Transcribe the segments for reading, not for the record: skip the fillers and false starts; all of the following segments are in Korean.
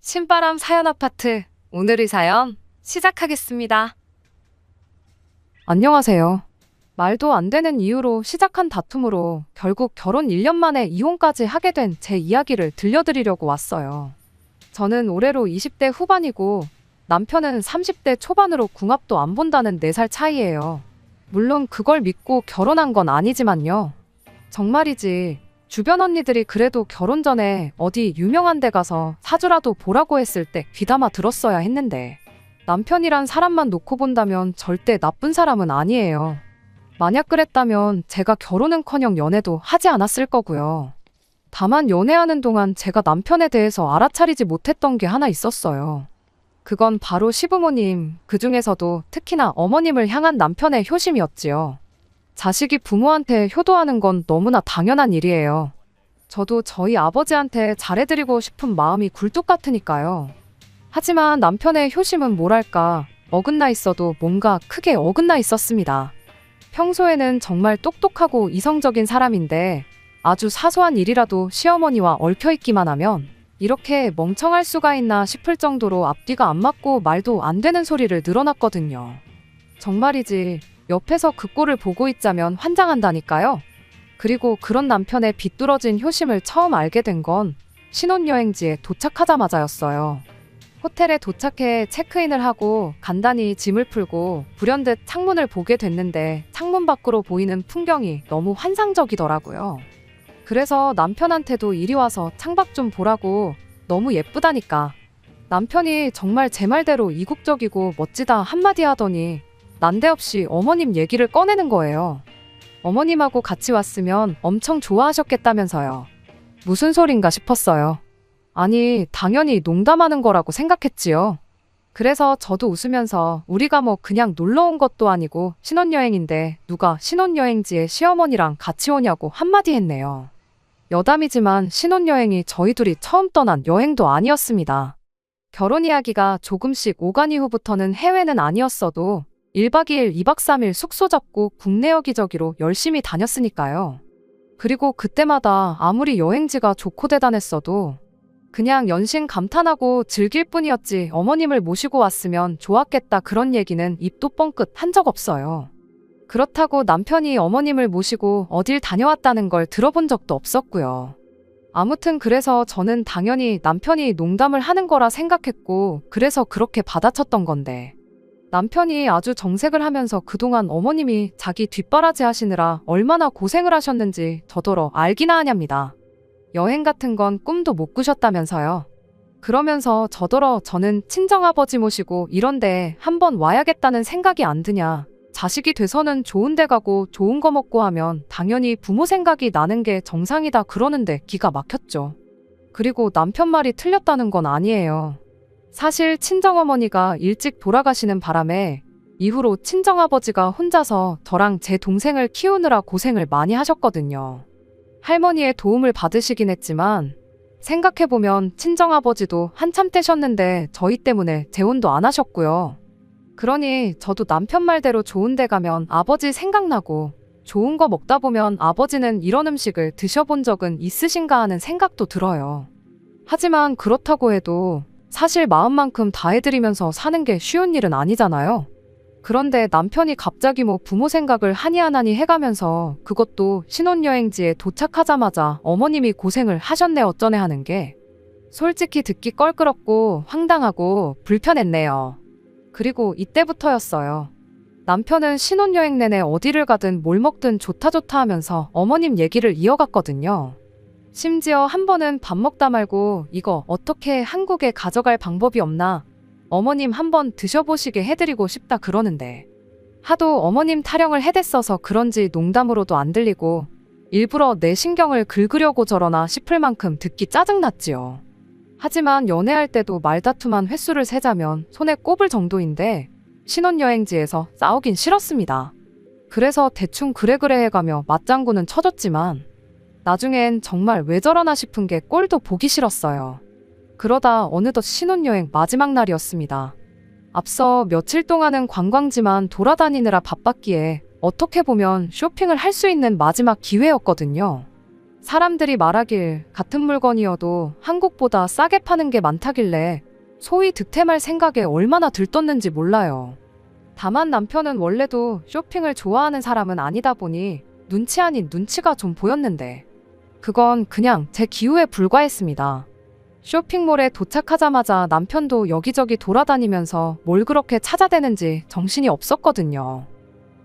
신바람 사연 아파트 오늘의 사연 시작하겠습니다. 안녕하세요. 말도 안 되는 이유로 시작한 다툼으로 결국 결혼 1년 만에 이혼까지 하게 된 제 이야기를 들려드리려고 왔어요. 저는 올해로 20대 후반이고 남편은 30대 초반으로 궁합도 안 본다는 4살 차이예요. 물론 그걸 믿고 결혼한 건 아니지만요. 정말이지. 주변 언니들이 그래도 결혼 전에 어디 유명한 데 가서 사주라도 보라고 했을 때 귀담아 들었어야 했는데 남편이란 사람만 놓고 본다면 절대 나쁜 사람은 아니에요. 만약 그랬다면 제가 결혼은커녕 연애도 하지 않았을 거고요. 다만 연애하는 동안 제가 남편에 대해서 알아차리지 못했던 게 하나 있었어요. 그건 바로 시부모님, 그중에서도 특히나 어머님을 향한 남편의 효심이었지요. 자식이 부모한테 효도하는 건 너무나 당연한 일이에요. 저도 저희 아버지한테 잘해드리고 싶은 마음이 굴뚝 같으니까요. 하지만 남편의 효심은 뭐랄까, 어긋나 있어도 뭔가 크게 어긋나 있었습니다. 평소에는 정말 똑똑하고 이성적인 사람인데 아주 사소한 일이라도 시어머니와 얽혀있기만 하면 이렇게 멍청할 수가 있나 싶을 정도로 앞뒤가 안 맞고 말도 안 되는 소리를 늘어놨거든요. 정말이지. 옆에서 그 꼴을 보고 있자면 환장한다니까요. 그리고 그런 남편의 비뚤어진 효심을 처음 알게 된 건 신혼여행지에 도착하자마자였어요. 호텔에 도착해 체크인을 하고 간단히 짐을 풀고 불현듯 창문을 보게 됐는데 창문 밖으로 보이는 풍경이 너무 환상적이더라고요. 그래서 남편한테도 이리 와서 창밖 좀 보라고, 너무 예쁘다니까. 남편이 정말 제 말대로 이국적이고 멋지다 한마디 하더니 난데없이 어머님 얘기를 꺼내는 거예요. 어머님하고 같이 왔으면 엄청 좋아하셨겠다면서요. 무슨 소린가 싶었어요. 아니, 당연히 농담하는 거라고 생각했지요. 그래서 저도 웃으면서 우리가 뭐 그냥 놀러 온 것도 아니고 신혼여행인데 누가 신혼여행지에 시어머니랑 같이 오냐고 한마디 했네요. 여담이지만 신혼여행이 저희 둘이 처음 떠난 여행도 아니었습니다. 결혼 이야기가 조금씩 오간 이후부터는 해외는 아니었어도 1박 2일, 2박 3일 숙소 잡고 국내 여기저기로 열심히 다녔으니까요. 그리고 그때마다 아무리 여행지가 좋고 대단했어도 그냥 연신 감탄하고 즐길 뿐이었지 어머님을 모시고 왔으면 좋았겠다 그런 얘기는 입도 뻥끗 한 적 없어요. 그렇다고 남편이 어머님을 모시고 어딜 다녀왔다는 걸 들어본 적도 없었고요. 아무튼 그래서 저는 당연히 남편이 농담을 하는 거라 생각했고 그래서 그렇게 받아쳤던 건데 남편이 아주 정색을 하면서 그동안 어머님이 자기 뒷바라지 하시느라 얼마나 고생을 하셨는지 저더러 알기나 하냐입니다. 여행 같은 건 꿈도 못 꾸셨다면서요. 그러면서 저더러 저는 친정아버지 모시고 이런데 한번 와야겠다는 생각이 안 드냐. 자식이 돼서는 좋은 데 가고 좋은 거 먹고 하면 당연히 부모 생각이 나는 게 정상이다 그러는데 기가 막혔죠. 그리고 남편 말이 틀렸다는 건 아니에요. 사실 친정어머니가 일찍 돌아가시는 바람에 이후로 친정아버지가 혼자서 저랑 제 동생을 키우느라 고생을 많이 하셨거든요. 할머니의 도움을 받으시긴 했지만 생각해보면 친정아버지도 한참 떼셨는데 저희 때문에 재혼도 안 하셨고요. 그러니 저도 남편 말대로 좋은 데 가면 아버지 생각나고 좋은 거 먹다 보면 아버지는 이런 음식을 드셔본 적은 있으신가 하는 생각도 들어요. 하지만 그렇다고 해도 사실 마음만큼 다 해드리면서 사는 게 쉬운 일은 아니잖아요. 그런데 남편이 갑자기 뭐 부모 생각을 하니 안 하니 해가면서 그것도 신혼여행지에 도착하자마자 어머님이 고생을 하셨네 어쩌네 하는 게 솔직히 듣기 껄끄럽고 황당하고 불편했네요. 그리고 이때부터였어요. 남편은 신혼여행 내내 어디를 가든 뭘 먹든 좋다 좋다 하면서 어머님 얘기를 이어갔거든요. 심지어 한 번은 밥 먹다 말고 이거 어떻게 한국에 가져갈 방법이 없나? 어머님 한번 드셔보시게 해드리고 싶다 그러는데 하도 어머님 타령을 해댔어서 그런지 농담으로도 안 들리고 일부러 내 신경을 긁으려고 저러나 싶을 만큼 듣기 짜증났지요. 하지만 연애할 때도 말다툼한 횟수를 세자면 손에 꼽을 정도인데 신혼여행지에서 싸우긴 싫었습니다. 그래서 대충 그래 해가며 맞장구는 쳐줬지만 나중엔 정말 왜 저러나 싶은 게 꼴도 보기 싫었어요. 그러다 어느덧 신혼여행 마지막 날이었습니다. 앞서 며칠 동안은 관광지만 돌아다니느라 바빴기에 어떻게 보면 쇼핑을 할 수 있는 마지막 기회였거든요. 사람들이 말하길 같은 물건이어도 한국보다 싸게 파는 게 많다길래 소위 득템할 생각에 얼마나 들떴는지 몰라요. 다만 남편은 원래도 쇼핑을 좋아하는 사람은 아니다 보니 눈치 아닌 눈치가 좀 보였는데 그건 그냥 제 기우에 불과했습니다. 쇼핑몰에 도착하자마자 남편도 여기저기 돌아다니면서 뭘 그렇게 찾아대는지 정신이 없었거든요.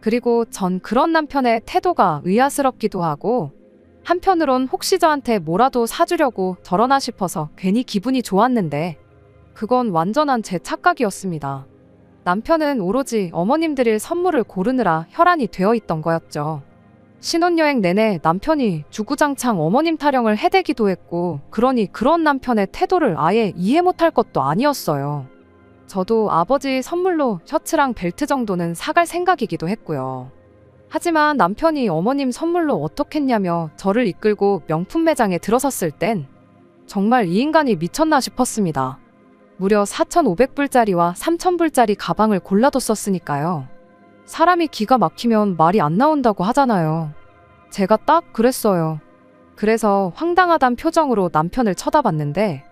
그리고 전 그런 남편의 태도가 의아스럽기도 하고 한편으론 혹시 저한테 뭐라도 사주려고 저러나 싶어서 괜히 기분이 좋았는데 그건 완전한 제 착각이었습니다. 남편은 오로지 어머님 드릴 선물을 고르느라 혈안이 되어 있던 거였죠. 신혼여행 내내 남편이 주구장창 어머님 타령을 해대기도 했고 그러니 그런 남편의 태도를 아예 이해 못할 것도 아니었어요. 저도 아버지 선물로 셔츠랑 벨트 정도는 사갈 생각이기도 했고요. 하지만 남편이 어머님 선물로 어떻겠냐며 저를 이끌고 명품 매장에 들어섰을 땐 정말 이 인간이 미쳤나 싶었습니다. 무려 4,500불짜리와 3,000불짜리 가방을 골라뒀었으니까요. 사람이 기가 막히면 말이 안 나온다고 하잖아요. 제가 딱 그랬어요. 그래서 황당하단 표정으로 남편을 쳐다봤는데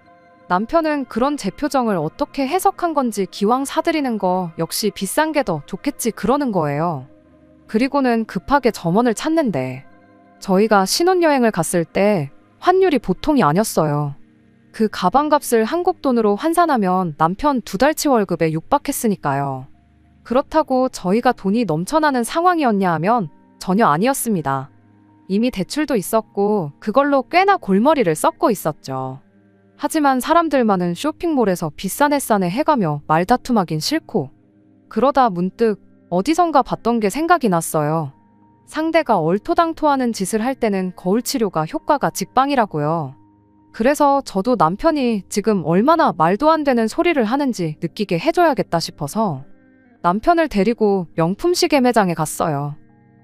남편은 그런 제 표정을 어떻게 해석한 건지 기왕 사드리는 거 역시 비싼 게 더 좋겠지 그러는 거예요. 그리고는 급하게 점원을 찾는데 저희가 신혼여행을 갔을 때 환율이 보통이 아니었어요. 그 가방값을 한국 돈으로 환산하면 남편 2달치 월급에 육박했으니까요. 그렇다고 저희가 돈이 넘쳐나는 상황이었냐 하면 전혀 아니었습니다. 이미 대출도 있었고 그걸로 꽤나 골머리를 썩고 있었죠. 하지만 사람들만은 쇼핑몰에서 비싼 햇산에 해가며 말다툼하긴 싫고 그러다 문득 어디선가 봤던 게 생각이 났어요. 상대가 얼토당토하는 짓을 할 때는 거울 치료가 효과가 직방이라고요. 그래서 저도 남편이 지금 얼마나 말도 안 되는 소리를 하는지 느끼게 해줘야겠다 싶어서 남편을 데리고 명품 시계 매장에 갔어요.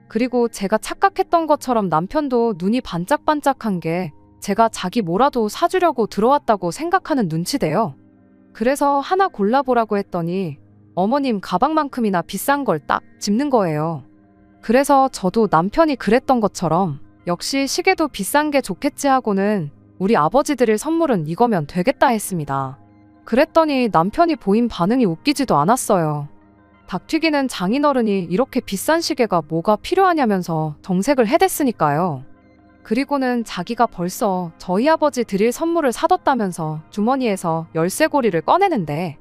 그리고 제가 착각했던 것처럼 남편도 눈이 반짝반짝한 게 제가 자기 뭐라도 사주려고 들어왔다고 생각하는 눈치대요. 그래서 하나 골라보라고 했더니 어머님 가방만큼이나 비싼 걸 딱 집는 거예요. 그래서 저도 남편이 그랬던 것처럼 역시 시계도 비싼 게 좋겠지 하고는 우리 아버지 드릴 선물은 이거면 되겠다 했습니다. 그랬더니 남편이 보인 반응이 웃기지도 않았어요. 닭튀기는 장인어른이 이렇게 비싼 시계가 뭐가 필요하냐면서 정색을 해댔으니까요. 그리고는 자기가 벌써 저희 아버지 드릴 선물을 사뒀다면서 주머니에서 열쇠고리를 꺼내는데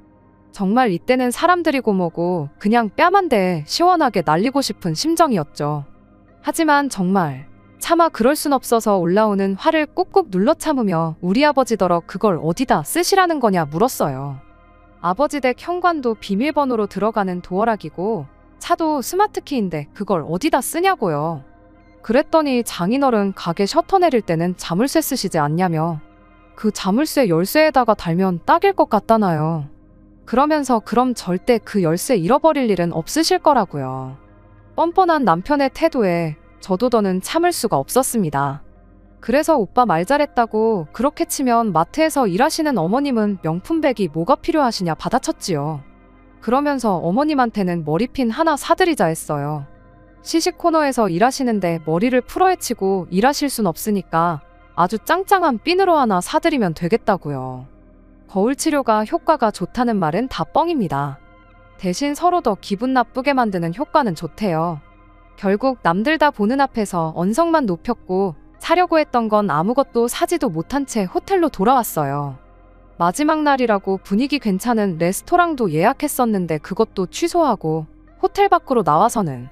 정말 이때는 사람들이고 뭐고 그냥 뺨 한 대 시원하게 날리고 싶은 심정이었죠. 하지만 정말 차마 그럴 순 없어서 올라오는 화를 꾹꾹 눌러 참으며 우리 아버지더러 그걸 어디다 쓰시라는 거냐 물었어요. 아버지 댁 현관도 비밀번호로 들어가는 도어락이고 차도 스마트키인데 그걸 어디다 쓰냐고요. 그랬더니 장인어른 가게 셔터 내릴 때는 자물쇠 쓰시지 않냐며 그 자물쇠 열쇠에다가 달면 딱일 것 같다나요. 그러면서 그럼 절대 그 열쇠 잃어버릴 일은 없으실 거라고요. 뻔뻔한 남편의 태도에 저도 더는 참을 수가 없었습니다. 그래서 오빠 말 잘했다고 그렇게 치면 마트에서 일하시는 어머님은 명품백이 뭐가 필요하시냐 받아쳤지요. 그러면서 어머님한테는 머리핀 하나 사드리자 했어요. 시식 코너에서 일하시는데 머리를 풀어헤치고 일하실 순 없으니까 아주 짱짱한 핀으로 하나 사드리면 되겠다고요. 거울 치료가 효과가 좋다는 말은 다 뻥입니다. 대신 서로 더 기분 나쁘게 만드는 효과는 좋대요. 결국 남들 다 보는 앞에서 언성만 높였고 사려고 했던 건 아무것도 사지도 못한 채 호텔로 돌아왔어요. 마지막 날이라고 분위기 괜찮은 레스토랑도 예약했었는데 그것도 취소하고 호텔 밖으로 나와서는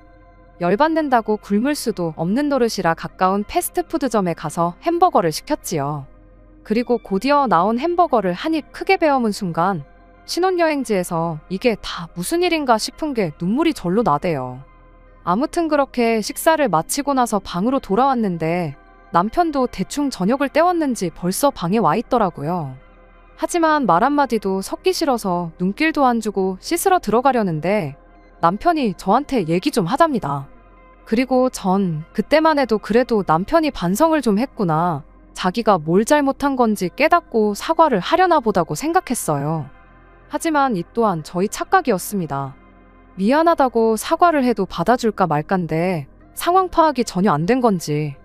열받는다고 굶을 수도 없는 노릇이라 가까운 패스트푸드점에 가서 햄버거를 시켰지요. 그리고 곧이어 나온 햄버거를 한 입 크게 베어문 순간 신혼여행지에서 이게 다 무슨 일인가 싶은 게 눈물이 절로 나대요. 아무튼 그렇게 식사를 마치고 나서 방으로 돌아왔는데 남편도 대충 저녁을 때웠는지 벌써 방에 와 있더라고요. 하지만 말 한마디도 섞기 싫어서 눈길도 안 주고 씻으러 들어가려는데 남편이 저한테 얘기 좀 하답니다. 그리고 전 그때만 해도 그래도 남편이 반성을 좀 했구나. 자기가 뭘 잘못한 건지 깨닫고 사과를 하려나 보다고 생각했어요. 하지만 이 또한 저희 착각이었습니다. 미안하다고 사과를 해도 받아줄까 말까인데 상황 파악이 전혀 안 된 건지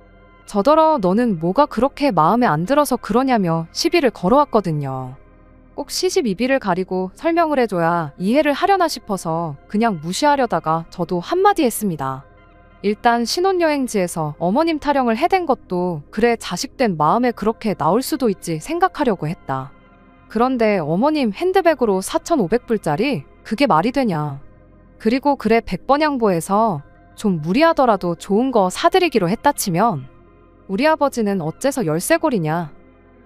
저더러 너는 뭐가 그렇게 마음에 안 들어서 그러냐며 시비를 걸어왔거든요. 꼭 시집이비를 가리고 설명을 해줘야 이해를 하려나 싶어서 그냥 무시하려다가 저도 한마디 했습니다. 일단 신혼여행지에서 어머님 타령을 해댄 것도 그래 자식된 마음에 그렇게 나올 수도 있지 생각하려고 했다. 그런데 어머님 핸드백으로 4,500불짜리? 그게 말이 되냐. 그리고 그래 100번 양보해서 좀 무리하더라도 좋은 거 사드리기로 했다 치면 우리 아버지는 어째서 열쇠고리냐.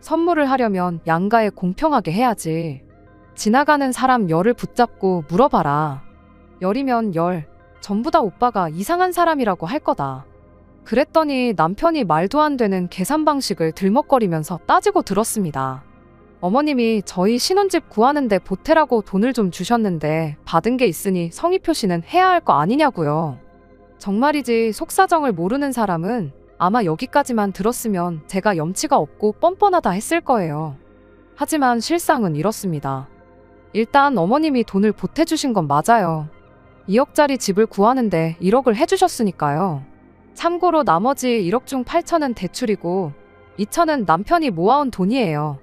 선물을 하려면 양가에 공평하게 해야지. 지나가는 사람 열을 붙잡고 물어봐라. 열이면 열. 전부 다 오빠가 이상한 사람이라고 할 거다. 그랬더니 남편이 말도 안 되는 계산 방식을 들먹거리면서 따지고 들었습니다. 어머님이 저희 신혼집 구하는데 보태라고 돈을 좀 주셨는데 받은 게 있으니 성의 표시는 해야 할 거 아니냐고요. 정말이지 속사정을 모르는 사람은 아마 여기까지만 들었으면 제가 염치가 없고 뻔뻔하다 했을 거예요. 하지만 실상은 이렇습니다. 일단 어머님이 돈을 보태주신 건 맞아요. 2억짜리 집을 구하는데 1억을 해주셨으니까요. 참고로 나머지 1억 중 8천은 대출이고 2천은 남편이 모아온 돈이에요.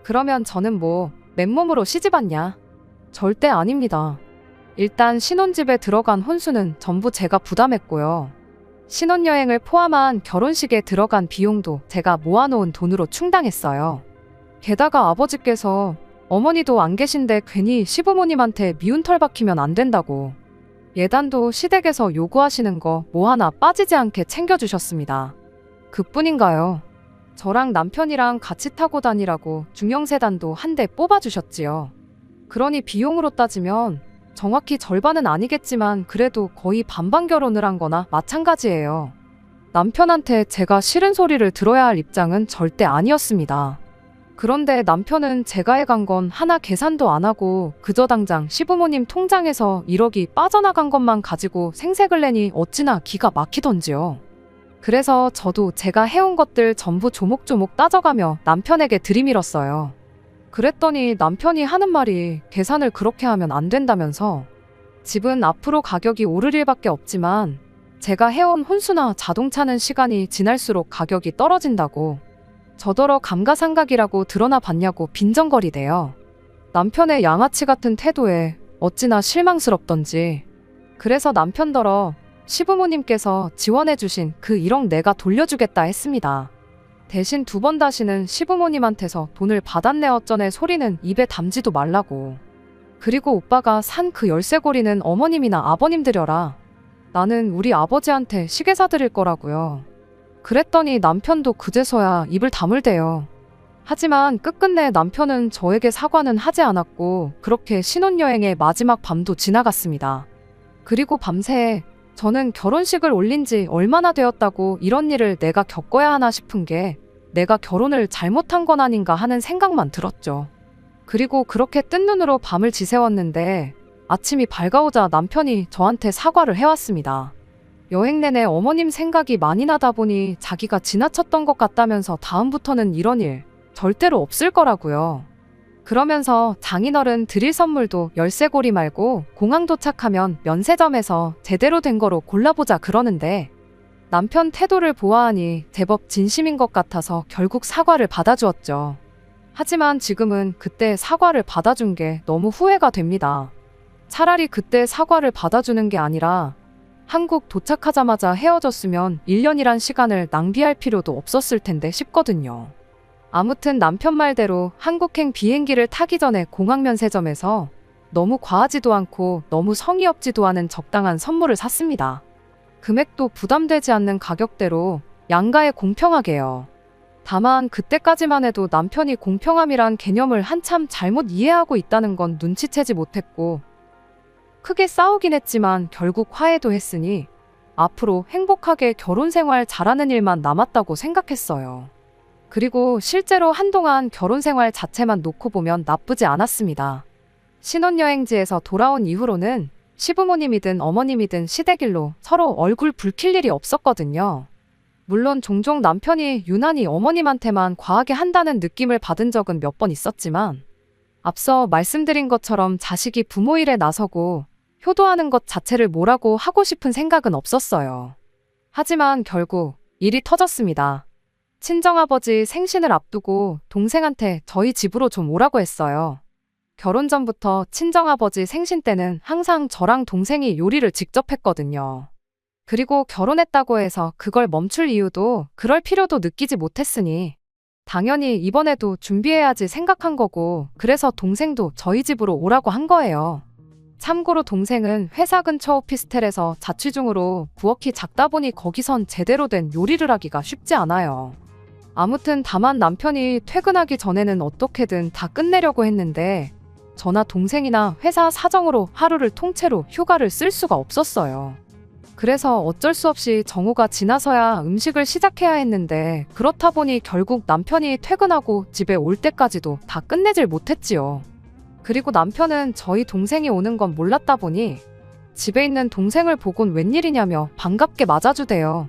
그러면 저는 뭐 맨몸으로 시집 왔냐? 절대 아닙니다. 일단 신혼집에 들어간 혼수는 전부 제가 부담했고요. 신혼여행을 포함한 결혼식에 들어간 비용도 제가 모아놓은 돈으로 충당했어요. 게다가 아버지께서 어머니도 안 계신데 괜히 시부모님한테 미운 털 박히면 안 된다고 예단도 시댁에서 요구하시는 거 뭐 하나 빠지지 않게 챙겨주셨습니다. 그뿐인가요? 저랑 남편이랑 같이 타고 다니라고 중형세단도 한 대 뽑아주셨지요. 그러니 비용으로 따지면 정확히 절반은 아니겠지만 그래도 거의 반반 결혼을 한 거나 마찬가지예요. 남편한테 제가 싫은 소리를 들어야 할 입장은 절대 아니었습니다. 그런데 남편은 제가 해간 건 하나 계산도 안 하고 그저 당장 시부모님 통장에서 1억이 빠져나간 것만 가지고 생색을 내니 어찌나 기가 막히던지요. 그래서 저도 제가 해온 것들 전부 조목조목 따져가며 남편에게 들이밀었어요. 그랬더니 남편이 하는 말이 계산을 그렇게 하면 안 된다면서 집은 앞으로 가격이 오를 일밖에 없지만 제가 해온 혼수나 자동차는 시간이 지날수록 가격이 떨어진다고 저더러 감가상각이라고 드러나 봤냐고 빈정거리대요. 남편의 양아치 같은 태도에 어찌나 실망스럽던지. 그래서 남편더러 시부모님께서 지원해주신 그 1억 내가 돌려주겠다 했습니다. 대신 2번 다시는 시부모님한테서 돈을 받았네 어쩌네 소리는 입에 담지도 말라고. 그리고 오빠가 산 그 열쇠고리는 어머님이나 아버님 드려라. 나는 우리 아버지한테 시계 사드릴 거라고요. 그랬더니 남편도 그제서야 입을 다물대요. 하지만 끝끝내 남편은 저에게 사과는 하지 않았고 그렇게 신혼여행의 마지막 밤도 지나갔습니다. 그리고 밤새 저는 결혼식을 올린 지 얼마나 되었다고 이런 일을 내가 겪어야 하나 싶은 게 내가 결혼을 잘못한 건 아닌가 하는 생각만 들었죠. 그리고 그렇게 뜬 눈으로 밤을 지새웠는데 아침이 밝아오자 남편이 저한테 사과를 해왔습니다. 여행 내내 어머님 생각이 많이 나다 보니 자기가 지나쳤던 것 같다면서 다음부터는 이런 일 절대로 없을 거라고요. 그러면서 장인어른 드릴 선물도 열쇠고리 말고 공항 도착하면 면세점에서 제대로 된 거로 골라보자 그러는데 남편 태도를 보아하니 제법 진심인 것 같아서 결국 사과를 받아주었죠. 하지만 지금은 그때 사과를 받아준 게 너무 후회가 됩니다. 차라리 그때 사과를 받아주는 게 아니라 한국 도착하자마자 헤어졌으면 1년이란 시간을 낭비할 필요도 없었을 텐데 싶거든요. 아무튼 남편 말대로 한국행 비행기를 타기 전에 공항 면세점에서 너무 과하지도 않고 너무 성의 없지도 않은 적당한 선물을 샀습니다. 금액도 부담되지 않는 가격대로 양가에 공평하게요. 다만 그때까지만 해도 남편이 공평함이란 개념을 한참 잘못 이해하고 있다는 건 눈치채지 못했고 크게 싸우긴 했지만 결국 화해도 했으니 앞으로 행복하게 결혼 생활 잘하는 일만 남았다고 생각했어요. 그리고 실제로 한동안 결혼 생활 자체만 놓고 보면 나쁘지 않았습니다. 신혼여행지에서 돌아온 이후로는 시부모님이든 어머님이든 시댁일로 서로 얼굴 붉힐 일이 없었거든요. 물론 종종 남편이 유난히 어머님한테만 과하게 한다는 느낌을 받은 적은 몇 번 있었지만 앞서 말씀드린 것처럼 자식이 부모 일에 나서고 효도하는 것 자체를 뭐라고 하고 싶은 생각은 없었어요. 하지만 결국 일이 터졌습니다. 친정아버지 생신을 앞두고 동생한테 저희 집으로 좀 오라고 했어요. 결혼 전부터 친정아버지 생신 때는 항상 저랑 동생이 요리를 직접 했거든요. 그리고 결혼했다고 해서 그걸 멈출 이유도 그럴 필요도 느끼지 못했으니 당연히 이번에도 준비해야지 생각한 거고, 그래서 동생도 저희 집으로 오라고 한 거예요. 참고로 동생은 회사 근처 오피스텔에서 자취 중으로 부엌이 작다 보니 거기선 제대로 된 요리를 하기가 쉽지 않아요. 아무튼 다만 남편이 퇴근하기 전에는 어떻게든 다 끝내려고 했는데 저나 동생이나 회사 사정으로 하루를 통째로 휴가를 쓸 수가 없었어요. 그래서 어쩔 수 없이 정오가 지나서야 음식을 시작해야 했는데, 그렇다 보니 결국 남편이 퇴근하고 집에 올 때까지도 다 끝내질 못했지요. 그리고 남편은 저희 동생이 오는 건 몰랐다 보니 집에 있는 동생을 보곤 웬일이냐며 반갑게 맞아주대요.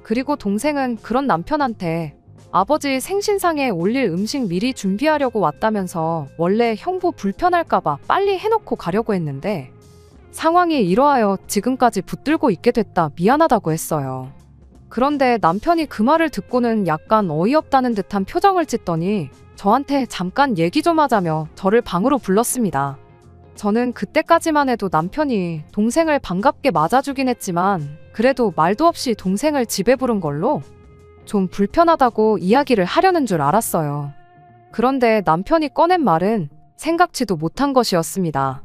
그리고 동생은 그런 남편한테 아버지 생신상에 올릴 음식 미리 준비하려고 왔다면서 원래 형부 불편할까봐 빨리 해놓고 가려고 했는데 상황이 이러하여 지금까지 붙들고 있게 됐다 미안하다고 했어요. 그런데 남편이 그 말을 듣고는 약간 어이없다는 듯한 표정을 짓더니 저한테 잠깐 얘기 좀 하자며 저를 방으로 불렀습니다. 저는 그때까지만 해도 남편이 동생을 반갑게 맞아주긴 했지만 그래도 말도 없이 동생을 집에 부른 걸로 좀 불편하다고 이야기를 하려는 줄 알았어요. 그런데 남편이 꺼낸 말은 생각지도 못한 것이었습니다.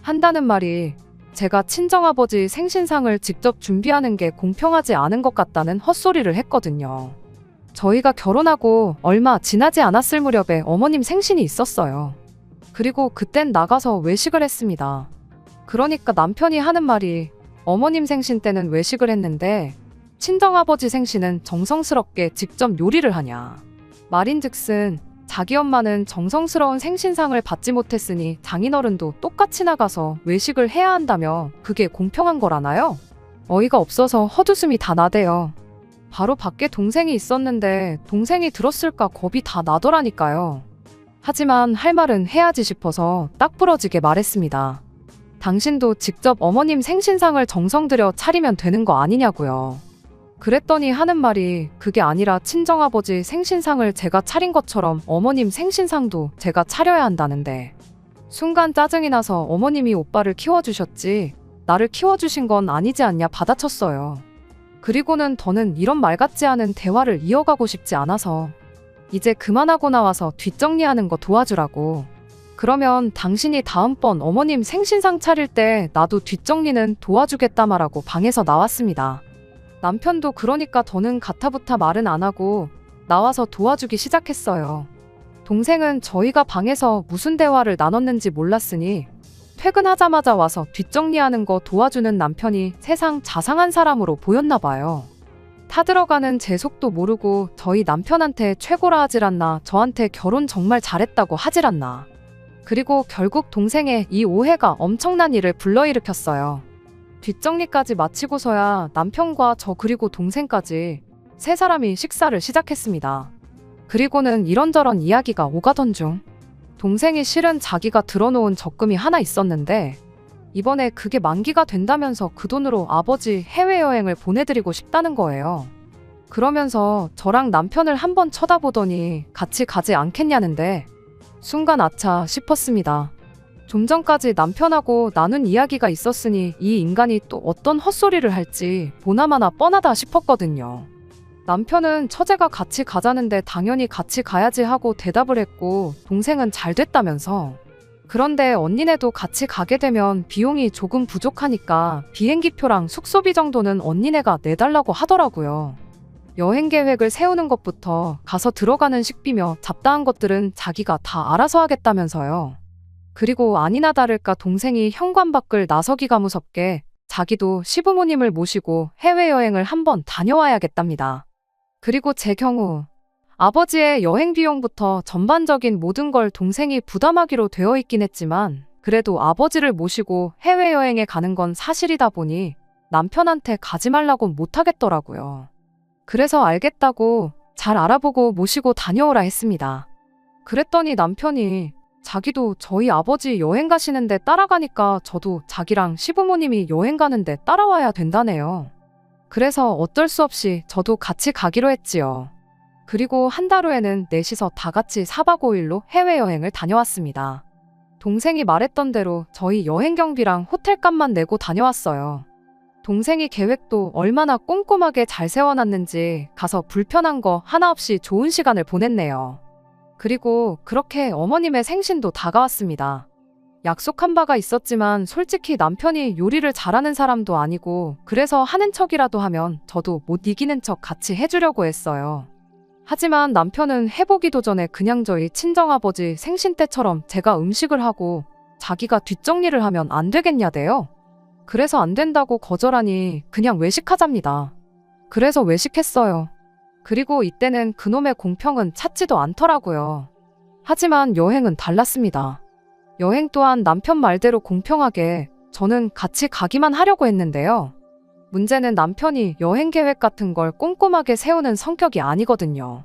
한다는 말이 제가 친정아버지 생신상을 직접 준비하는 게 공평하지 않은 것 같다는 헛소리를 했거든요. 저희가 결혼하고 얼마 지나지 않았을 무렵에 어머님 생신이 있었어요. 그리고 그땐 나가서 외식을 했습니다. 그러니까 남편이 하는 말이 어머님 생신 때는 외식을 했는데 친정아버지 생신은 정성스럽게 직접 요리를 하냐. 말인즉슨 자기 엄마는 정성스러운 생신상을 받지 못했으니 장인어른도 똑같이 나가서 외식을 해야 한다며 그게 공평한 거라나요? 어이가 없어서 헛웃음이 다 나대요. 바로 밖에 동생이 있었는데 동생이 들었을까 겁이 다 나더라니까요. 하지만 할 말은 해야지 싶어서 딱 부러지게 말했습니다. 당신도 직접 어머님 생신상을 정성 들여 차리면 되는 거 아니냐고요. 그랬더니 하는 말이 그게 아니라 친정아버지 생신상을 제가 차린 것처럼 어머님 생신상도 제가 차려야 한다는데. 순간 짜증이 나서 어머님이 오빠를 키워주셨지 나를 키워주신 건 아니지 않냐 받아쳤어요. 그리고는 더는 이런 말 같지 않은 대화를 이어가고 싶지 않아서 이제 그만하고 나와서 뒷정리하는 거 도와주라고. 그러면 당신이 다음번 어머님 생신상 차릴 때 나도 뒷정리는 도와주겠다 말하고 방에서 나왔습니다. 남편도 그러니까 더는 가타부타 말은 안 하고 나와서 도와주기 시작했어요. 동생은 저희가 방에서 무슨 대화를 나눴는지 몰랐으니 퇴근하자마자 와서 뒷정리하는 거 도와주는 남편이 세상 자상한 사람으로 보였나 봐요. 타들어가는 제 속도 모르고 저희 남편한테 최고라 하질 않나, 저한테 결혼 정말 잘했다고 하질 않나. 그리고 결국 동생의 이 오해가 엄청난 일을 불러일으켰어요. 뒷정리까지 마치고서야 남편과 저 그리고 동생까지 세 사람이 식사를 시작했습니다. 그리고는 이런저런 이야기가 오가던 중 동생이 실은 자기가 들어놓은 적금이 하나 있었는데 이번에 그게 만기가 된다면서 그 돈으로 아버지 해외여행을 보내드리고 싶다는 거예요. 그러면서 저랑 남편을 한번 쳐다보더니 같이 가지 않겠냐는데 순간 아차 싶었습니다. 좀 전까지 남편하고 나눈 이야기가 있었으니 이 인간이 또 어떤 헛소리를 할지 보나마나 뻔하다 싶었거든요. 남편은 처제가 같이 가자는데 당연히 같이 가야지 하고 대답을 했고 동생은 잘 됐다면서. 그런데 언니네도 같이 가게 되면 비용이 조금 부족하니까 비행기표랑 숙소비 정도는 언니네가 내달라고 하더라고요. 여행 계획을 세우는 것부터 가서 들어가는 식비며 잡다한 것들은 자기가 다 알아서 하겠다면서요. 그리고 아니나 다를까 동생이 현관 밖을 나서기가 무섭게 자기도 시부모님을 모시고 해외여행을 한번 다녀와야겠답니다. 그리고 제 경우 아버지의 여행 비용부터 전반적인 모든 걸 동생이 부담하기로 되어 있긴 했지만 그래도 아버지를 모시고 해외여행에 가는 건 사실이다 보니 남편한테 가지 말라고 못하겠더라고요. 그래서 알겠다고 잘 알아보고 모시고 다녀오라 했습니다. 그랬더니 남편이 자기도 저희 아버지 여행 가시는데 따라가니까 저도 자기랑 시부모님이 여행 가는데 따라와야 된다네요. 그래서 어쩔 수 없이 저도 같이 가기로 했지요. 그리고 한 달 후에는 넷이서 다 같이 4박 5일로 해외여행을 다녀왔습니다. 동생이 말했던 대로 저희 여행 경비랑 호텔값만 내고 다녀왔어요. 동생이 계획도 얼마나 꼼꼼하게 잘 세워놨는지 가서 불편한 거 하나 없이 좋은 시간을 보냈네요. 그리고 그렇게 어머님의 생신도 다가왔습니다. 약속한 바가 있었지만 솔직히 남편이 요리를 잘하는 사람도 아니고 그래서 하는 척이라도 하면 저도 못 이기는 척 같이 해주려고 했어요. 하지만 남편은 해보기도 전에 그냥 저희 친정아버지 생신 때처럼 제가 음식을 하고 자기가 뒷정리를 하면 안 되겠냐대요. 그래서 안 된다고 거절하니 그냥 외식하잡니다. 그래서 외식했어요. 그리고 이때는 그놈의 공평은 찾지도 않더라고요. 하지만 여행은 달랐습니다. 여행 또한 남편 말대로 공평하게 저는 같이 가기만 하려고 했는데요. 문제는 남편이 여행 계획 같은 걸 꼼꼼하게 세우는 성격이 아니거든요.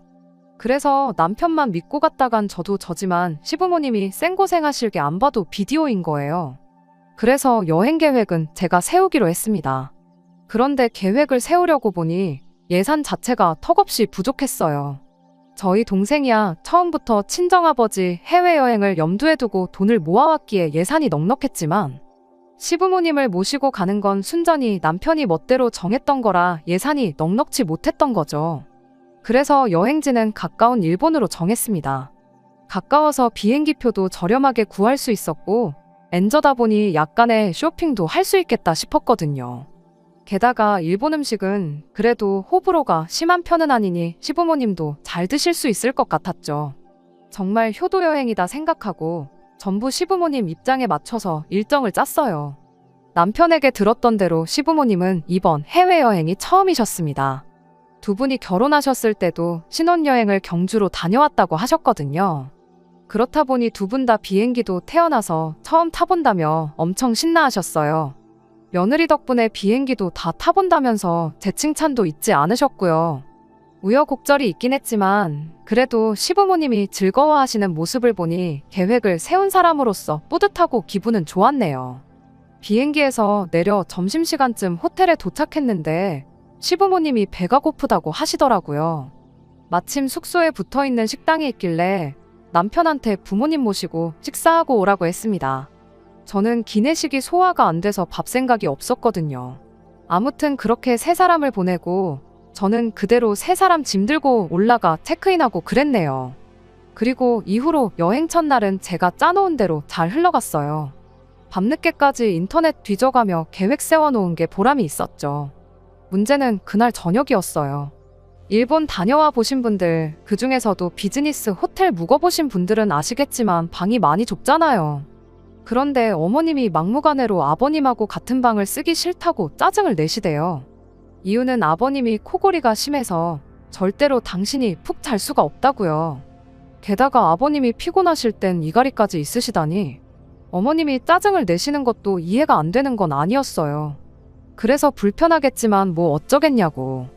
그래서 남편만 믿고 갔다간 저도 저지만 시부모님이 생고생하실 게 안 봐도 비디오인 거예요. 그래서 여행 계획은 제가 세우기로 했습니다. 그런데 계획을 세우려고 보니 예산 자체가 턱없이 부족했어요. 저희 동생이야 처음부터 친정아버지 해외여행을 염두에 두고 돈을 모아왔기에 예산이 넉넉했지만 시부모님을 모시고 가는 건 순전히 남편이 멋대로 정했던 거라 예산이 넉넉지 못했던 거죠. 그래서 여행지는 가까운 일본으로 정했습니다. 가까워서 비행기표도 저렴하게 구할 수 있었고 엔저다 보니 약간의 쇼핑도 할 수 있겠다 싶었거든요. 게다가 일본 음식은 그래도 호불호가 심한 편은 아니니 시부모님도 잘 드실 수 있을 것 같았죠. 정말 효도 여행이다 생각하고 전부 시부모님 입장에 맞춰서 일정을 짰어요. 남편에게 들었던 대로 시부모님은 이번 해외여행이 처음이셨습니다. 두 분이 결혼하셨을 때도 신혼여행을 경주로 다녀왔다고 하셨거든요. 그렇다 보니 두 분 다 비행기도 태어나서 처음 타본다며 엄청 신나하셨어요. 며느리 덕분에 비행기도 다 타본다면서 제 칭찬도 잊지 않으셨고요. 우여곡절이 있긴 했지만 그래도 시부모님이 즐거워하시는 모습을 보니 계획을 세운 사람으로서 뿌듯하고 기분은 좋았네요. 비행기에서 내려 점심시간쯤 호텔에 도착했는데 시부모님이 배가 고프다고 하시더라고요. 마침 숙소에 붙어있는 식당이 있길래 남편한테 부모님 모시고 식사하고 오라고 했습니다. 저는 기내식이 소화가 안 돼서 밥 생각이 없었거든요. 아무튼 그렇게 세 사람을 보내고 저는 그대로 세 사람 짐 들고 올라가 체크인하고 그랬네요. 그리고 이후로 여행 첫날은 제가 짜놓은 대로 잘 흘러갔어요. 밤늦게까지 인터넷 뒤져가며 계획 세워놓은 게 보람이 있었죠. 문제는 그날 저녁이었어요. 일본 다녀와 보신 분들, 그 중에서도 비즈니스 호텔 묵어보신 분들은 아시겠지만 방이 많이 좁잖아요. 그런데 어머님이 막무가내로 아버님하고 같은 방을 쓰기 싫다고 짜증을 내시대요. 이유는 아버님이 코골이가 심해서 절대로 당신이 푹 잘 수가 없다고요. 게다가 아버님이 피곤하실 땐 이갈이까지 있으시다니 어머님이 짜증을 내시는 것도 이해가 안 되는 건 아니었어요. 그래서 불편하겠지만 뭐 어쩌겠냐고.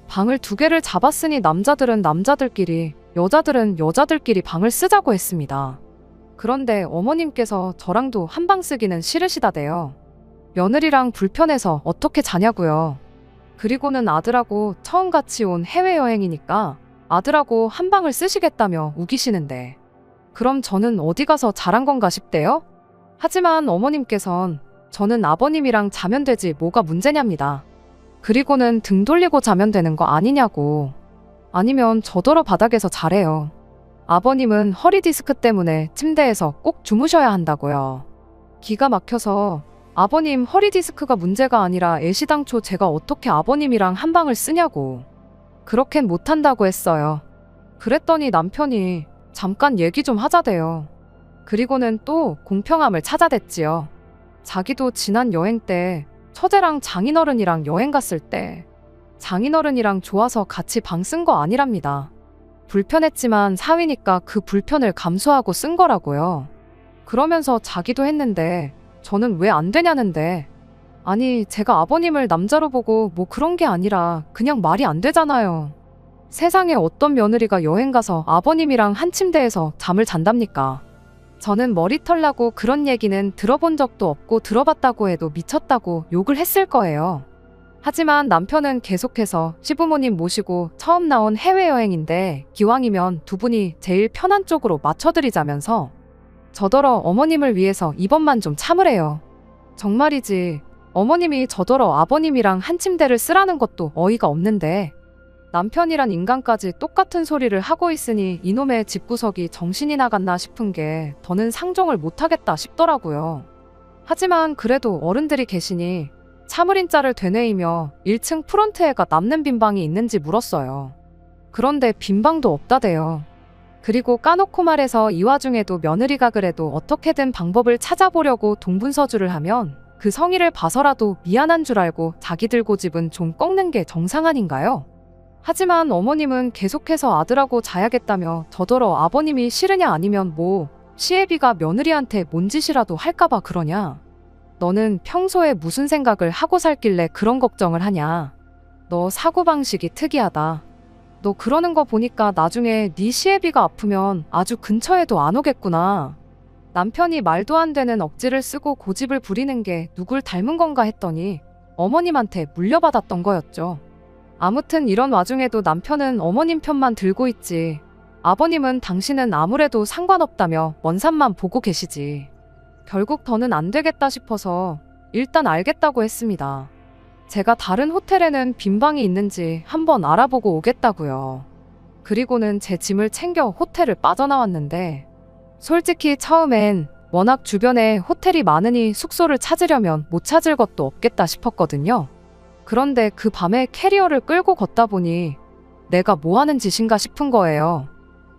방을 2개를 잡았으니 남자들은 남자들끼리, 여자들은 여자들끼리 방을 쓰자고 했습니다. 그런데 어머님께서 저랑도 한 방 쓰기는 싫으시다대요. 며느리랑 불편해서 어떻게 자냐고요. 그리고는 아들하고 처음 같이 온 해외여행이니까 아들하고 한 방을 쓰시겠다며 우기시는데 그럼 저는 어디 가서 잘한 건가 싶대요? 하지만 어머님께선 저는 아버님이랑 자면 되지 뭐가 문제냐입니다. 그리고는 등 돌리고 자면 되는 거 아니냐고. 아니면 저더러 바닥에서 자래요. 아버님은 허리 디스크 때문에 침대에서 꼭 주무셔야 한다고요. 기가 막혀서 아버님 허리 디스크가 문제가 아니라 애시당초 제가 어떻게 아버님이랑 한 방을 쓰냐고. 그렇겐 못한다고 했어요. 그랬더니 남편이 잠깐 얘기 좀 하자대요. 그리고는 또 공평함을 찾아댔지요. 자기도 지난 여행 때 처제랑 장인어른이랑 여행 갔을 때 장인어른이랑 좋아서 같이 방 쓴 거 아니랍니다. 불편했지만 사위니까 그 불편을 감수하고 쓴 거라고요. 그러면서 자기도 했는데 저는 왜 안 되냐는데 아니 제가 아버님을 남자로 보고 뭐 그런 게 아니라 그냥 말이 안 되잖아요. 세상에 어떤 며느리가 여행 가서 아버님이랑 한 침대에서 잠을 잔답니까? 저는 머리털 나고 그런 얘기는 들어본 적도 없고 들어봤다고 해도 미쳤다고 욕을 했을 거예요. 하지만 남편은 계속해서 시부모님 모시고 처음 나온 해외여행인데 기왕이면 두 분이 제일 편한 쪽으로 맞춰드리자면서 저더러 어머님을 위해서 이번만 좀 참으래요. 정말이지 어머님이 저더러 아버님이랑 한 침대를 쓰라는 것도 어이가 없는데 남편이란 인간까지 똑같은 소리를 하고 있으니 이놈의 집구석이 정신이 나갔나 싶은 게 더는 상종을 못하겠다 싶더라고요. 하지만 그래도 어른들이 계시니 참을인 자를 되뇌이며 1층 프론트에가 남는 빈방이 있는지 물었어요. 그런데 빈방도 없다대요. 그리고 까놓고 말해서 이 와중에도 며느리가 그래도 어떻게든 방법을 찾아보려고 동분서주를 하면 그 성의를 봐서라도 미안한 줄 알고 자기들 고집은 좀 꺾는 게 정상 아닌가요? 하지만 어머님은 계속해서 아들하고 자야겠다며 저더러 아버님이 싫으냐 아니면 뭐 시애비가 며느리한테 뭔 짓이라도 할까봐 그러냐. 너는 평소에 무슨 생각을 하고 살길래 그런 걱정을 하냐. 너 사고방식이 특이하다. 너 그러는 거 보니까 나중에 네 시애비가 아프면 아주 근처에도 안 오겠구나. 남편이 말도 안 되는 억지를 쓰고 고집을 부리는 게 누굴 닮은 건가 했더니 어머님한테 물려받았던 거였죠. 아무튼 이런 와중에도 남편은 어머님 편만 들고 있지. 아버님은 당신은 아무래도 상관없다며 먼 산만 보고 계시지. 결국 더는 안 되겠다 싶어서 일단 알겠다고 했습니다. 제가 다른 호텔에는 빈방이 있는지 한번 알아보고 오겠다고요. 그리고는 제 짐을 챙겨 호텔을 빠져나왔는데 솔직히 처음엔 워낙 주변에 호텔이 많으니 숙소를 찾으려면 못 찾을 것도 없겠다 싶었거든요. 그런데 그 밤에 캐리어를 끌고 걷다 보니 내가 뭐 하는 짓인가 싶은 거예요.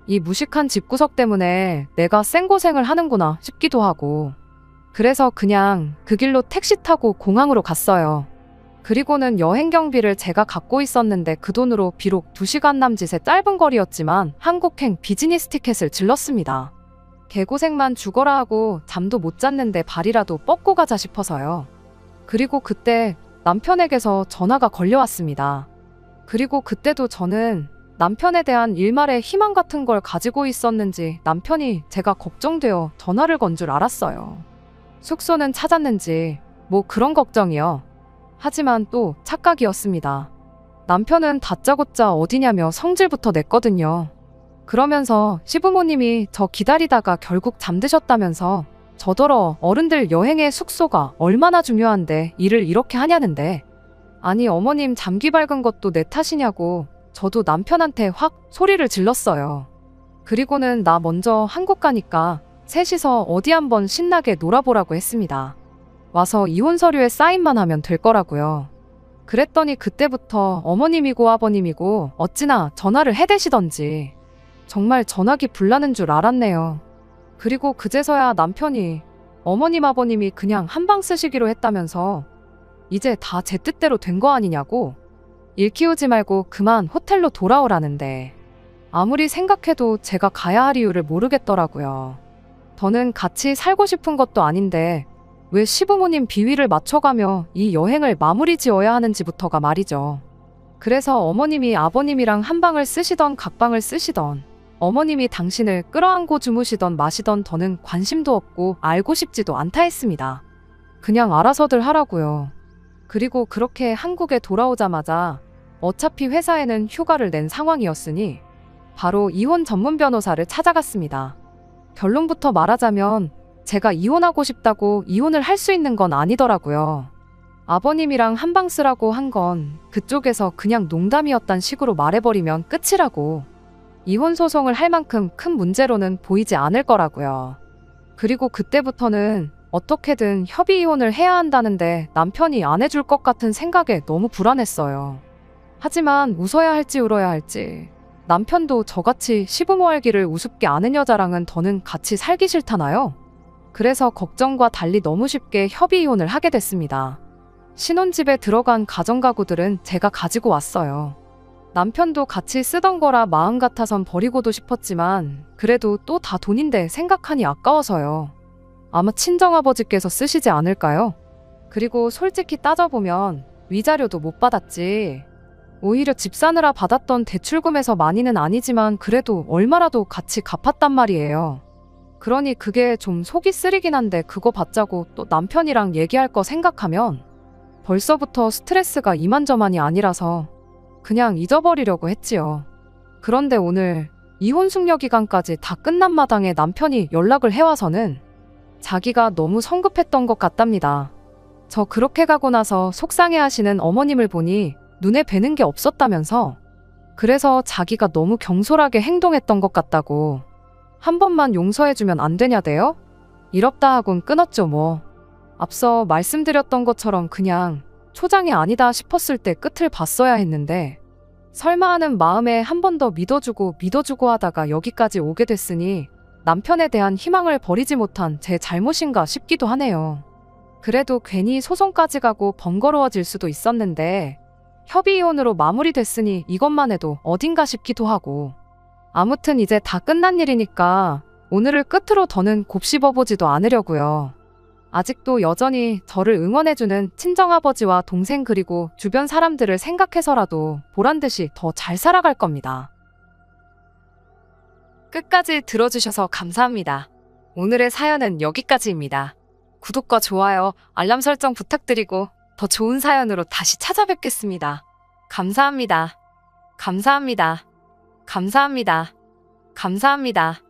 이 무식한 집구석 때문에 내가 생고생을 하는구나 싶기도 하고. 그래서 그냥 그 길로 택시 타고 공항으로 갔어요. 그리고는 여행 경비를 제가 갖고 있었는데 그 돈으로 비록 2시간 남짓의 짧은 거리였지만 한국행 비즈니스 티켓을 질렀습니다. 개고생만 죽어라 하고 잠도 못 잤는데 발이라도 뻗고 가자 싶어서요. 그리고 그때 남편에게서 전화가 걸려왔습니다. 그리고 그때도 저는 남편에 대한 일말의 희망 같은 걸 가지고 있었는지 남편이 제가 걱정되어 전화를 건 줄 알았어요. 숙소는 찾았는지 뭐 그런 걱정이요. 하지만 또 착각이었습니다. 남편은 다짜고짜 어디냐며 성질부터 냈거든요. 그러면서 시부모님이 저 기다리다가 결국 잠드셨다면서 저더러 어른들 여행의 숙소가 얼마나 중요한데 일을 이렇게 하냐는데 아니 어머님 잠기 밝은 것도 내 탓이냐고 저도 남편한테 확 소리를 질렀어요. 그리고는 나 먼저 한국 가니까 셋이서 어디 한번 신나게 놀아보라고 했습니다. 와서 이혼 서류에 사인만 하면 될 거라고요. 그랬더니 그때부터 어머님이고 아버님이고 어찌나 전화를 해대시던지 정말 전화기 불나는 줄 알았네요. 그리고 그제서야 남편이 어머님 아버님이 그냥 한방 쓰시기로 했다면서 이제 다 제 뜻대로 된 거 아니냐고 일 키우지 말고 그만 호텔로 돌아오라는데 아무리 생각해도 제가 가야 할 이유를 모르겠더라고요. 저는 같이 살고 싶은 것도 아닌데 왜 시부모님 비위를 맞춰가며 이 여행을 마무리 지어야 하는지부터가 말이죠. 그래서 어머님이 아버님이랑 한 방을 쓰시던 각방을 쓰시던 어머님이 당신을 끌어안고 주무시던 마시던 더는 관심도 없고 알고 싶지도 않다 했습니다. 그냥 알아서들 하라고요. 그리고 그렇게 한국에 돌아오자마자 어차피 회사에는 휴가를 낸 상황이었으니 바로 이혼 전문 변호사를 찾아갔습니다. 결론부터 말하자면 제가 이혼하고 싶다고 이혼을 할 수 있는 건 아니더라고요. 아버님이랑 한방 쓰라고 한 건 그쪽에서 그냥 농담이었단 식으로 말해버리면 끝이라고. 이혼 소송을 할 만큼 큰 문제로는 보이지 않을 거라고요. 그리고 그때부터는 어떻게든 협의 이혼을 해야 한다는데 남편이 안 해줄 것 같은 생각에 너무 불안했어요. 하지만 웃어야 할지 울어야 할지 남편도 저같이 시부모 알기를 우습게 아는 여자랑은 더는 같이 살기 싫다나요? 그래서 걱정과 달리 너무 쉽게 협의 이혼을 하게 됐습니다. 신혼집에 들어간 가전가구들은 제가 가지고 왔어요. 남편도 같이 쓰던 거라 마음 같아선 버리고도 싶었지만 그래도 또 다 돈인데 생각하니 아까워서요. 아마 친정아버지께서 쓰시지 않을까요? 그리고 솔직히 따져보면 위자료도 못 받았지. 오히려 집 사느라 받았던 대출금에서 많이는 아니지만 그래도 얼마라도 같이 갚았단 말이에요. 그러니 그게 좀 속이 쓰리긴 한데 그거 받자고 또 남편이랑 얘기할 거 생각하면 벌써부터 스트레스가 이만저만이 아니라서 그냥 잊어버리려고 했지요. 그런데 오늘 이혼 숙려 기간까지 다 끝난 마당에 남편이 연락을 해와서는 자기가 너무 성급했던 것 같답니다. 저 그렇게 가고 나서 속상해하시는 어머님을 보니 눈에 뵈는 게 없었다면서, 그래서 자기가 너무 경솔하게 행동했던 것 같다고. 한 번만 용서해주면 안 되냐대요? 이럽다 하곤 끊었죠 뭐. 앞서 말씀드렸던 것처럼 그냥 초장이 아니다 싶었을 때 끝을 봤어야 했는데, 설마 하는 마음에 한 번 더 믿어주고 하다가 여기까지 오게 됐으니 남편에 대한 희망을 버리지 못한 제 잘못인가 싶기도 하네요. 그래도 괜히 소송까지 가고 번거로워질 수도 있었는데 협의이혼으로 마무리됐으니 이것만 해도 어딘가 싶기도 하고. 아무튼 이제 다 끝난 일이니까 오늘을 끝으로 더는 곱씹어보지도 않으려고요. 아직도 여전히 저를 응원해주는 친정아버지와 동생 그리고 주변 사람들을 생각해서라도 보란듯이 더 잘 살아갈 겁니다. 끝까지 들어주셔서 감사합니다. 오늘의 사연은 여기까지입니다. 구독과 좋아요, 알람 설정 부탁드리고 더 좋은 사연으로 다시 찾아뵙겠습니다. 감사합니다. 감사합니다. 감사합니다. 감사합니다.